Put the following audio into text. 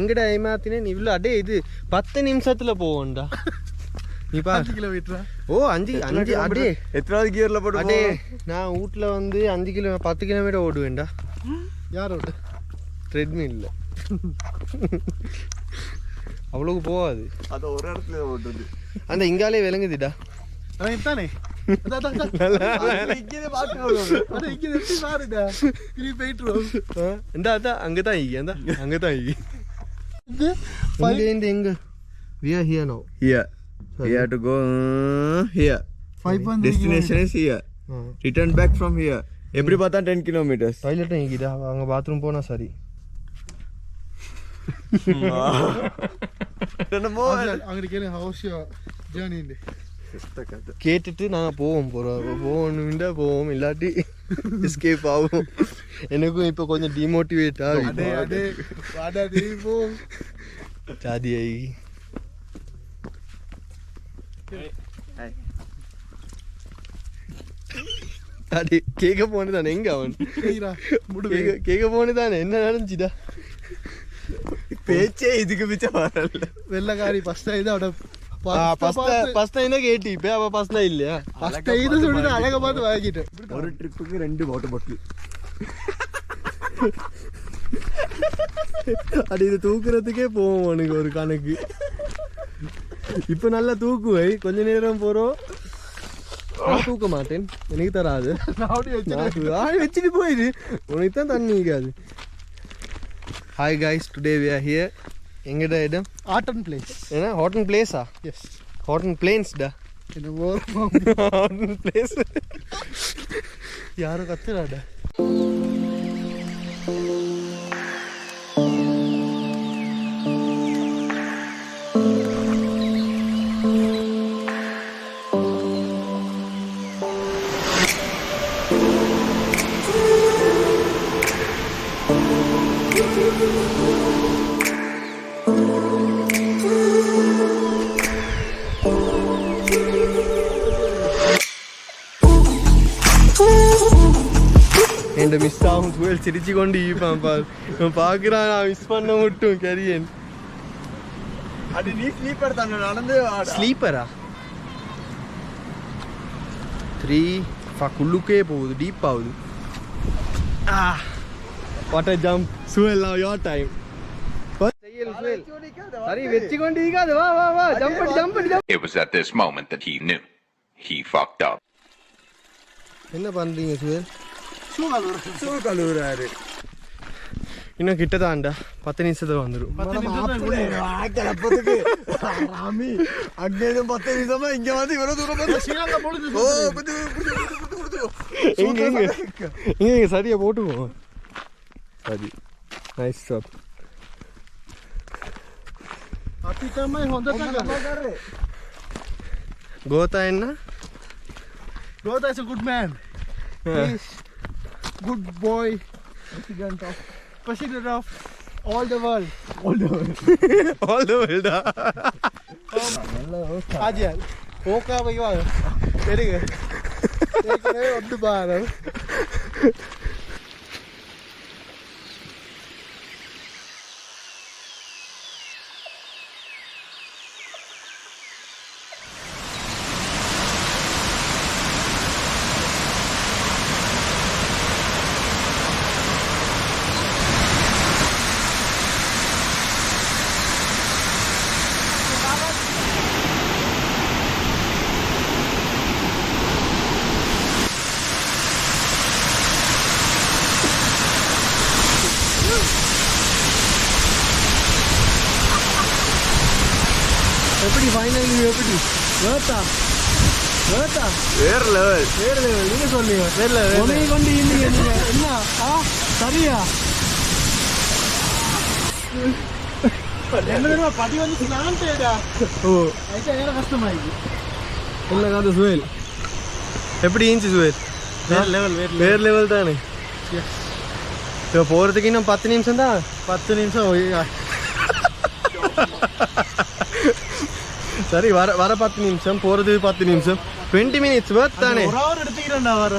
எங்கடா ஏமாத்தினேன் இவ்வளோ அடே இது 10 நிமிஷத்துல போவோம்டா நீ பா 5 கிலோமீட்டரா ஓ 5 அடே எத்தனாவது கியர்ல போட்டு அடே நான் வீட்ல வந்து 10 கிலோமீட்டர் ஓடுவேன்டா யாரோட ட்ரெட்மில்ல அவ்வளோக்கு போகாது அது ஒரு இடத்துல ஓட்டுது அந்த இங்காலே விளங்குதுடா தானே அங்கதான் எங்க we are here now here to go here 5.3 destination is here return back from here எப்படி பார்த்தா 10 kilometers டாய்லெட் இங்கடா அங்க பாத்ரூம் போனா சரி அங்க கேளு ஹவுஸ் ஜர்னி கேட்டுட்டு நாங்கள் போகணும்டா போவோம் இல்லாட்டி எஸ்கேப் ஆகும் எனக்கும் இப்போ கொஞ்சம் டிமோட்டிவேட் ஆகும் சாதியாகி அடி கேட்க போனதானே எங்க அவன் கேட்க போனதானே என்ன நடந்துச்சுடா பேச்சே இதுக்கு மிச்சம் வரல வெள்ளக்காரி ஃபர்ஸ்ட் இது அவட கேட்டி இப்ப அவ பஸ்னா இல்லையா அழகா பார்த்து வாங்கிட்டேன் ஒரு ட்ரிப்புக்கு 2 வாட்டர் பாட்டில் அது இது தூக்குறதுக்கே போவோம் உனக்கு ஒரு கணக்கு இப்ப நல்லா தூக்குவை கொஞ்ச நேரம் போறோம் தூக்க மாட்டேன் எனக்கு தராது வச்சுட்டு போயிடு உனக்கு தான் தண்ணி இருக்காது hi guys today we are here எங்கடா இடம் ஹாட்டன் பிளேஸ் ஏன்னா ஹாட்டன் பிளேஸா எஸ் ஹாட்டன் பிளேன்ஸ்டா ஹாட்டன் பிளேஸ் யாரும் கத்துறாடா என்கிட்ட மிஸ் ஆகும் புயல் சிரிச்சு கொண்டு ஈப்பான் பார் பார்க்குறான் நான் மிஸ் பண்ண மட்டும் கரியன் அது நீ ஸ்லீப்பர் தானே நடந்து ஸ்லீப்பரா 3 குள்ளுக்கே போகுது டீப் ஆகுது வாட் அ ஜம்ப் சுவல் நவ யுவர் டைம் சரி வெச்சி கொண்டு ஈகாது வா வா வா jump It was at this moment that he knew he fucked up. என்ன பண்றீங்க சுவல் ஷூ கழுவுறாரு இன்னும் கிட்டதான்டா 10 நிமிஷத்துல வந்துடும் அங்கேயும் 10 நிமிஷமா இங்க வந்து இவ்வளவு தூரம் இங்க சரியா போட்டுக்குவோம் சரி நைஸ் ஸ்டாப் கோதா என்ன கோதா is a good man. He's good boy. President of all the world. all the world ஆஜியால் ஓகா வைவா சரிங்க ஏற்கனவே வந்து பாரு எப்படி ஃபைனலி எப்படி வேர்த்தா வேற லெவல் நீங்க சொல்லுங்க உனையை கொண்டு இல்லையா நீங்க என்ன சரியா என்ன படி வந்து நான்டேடா ஓ ஐயா ஏற கஷ்டமாயிடுச்சு என்ன காது சுவேல் எப்படி இருந்துச்சு சுவேல் வேற லெவல் தானே இப்போ போகிறதுக்கு இன்னும் 10 நிமிஷம் தான் 10 நிமிஷம் சரி வர 10 நிமிஷம் போகிறது 10 நிமிஷம் 20 minutes worth தானே ஒரு ஹவர் எடுத்துக்கிறேன்டா வர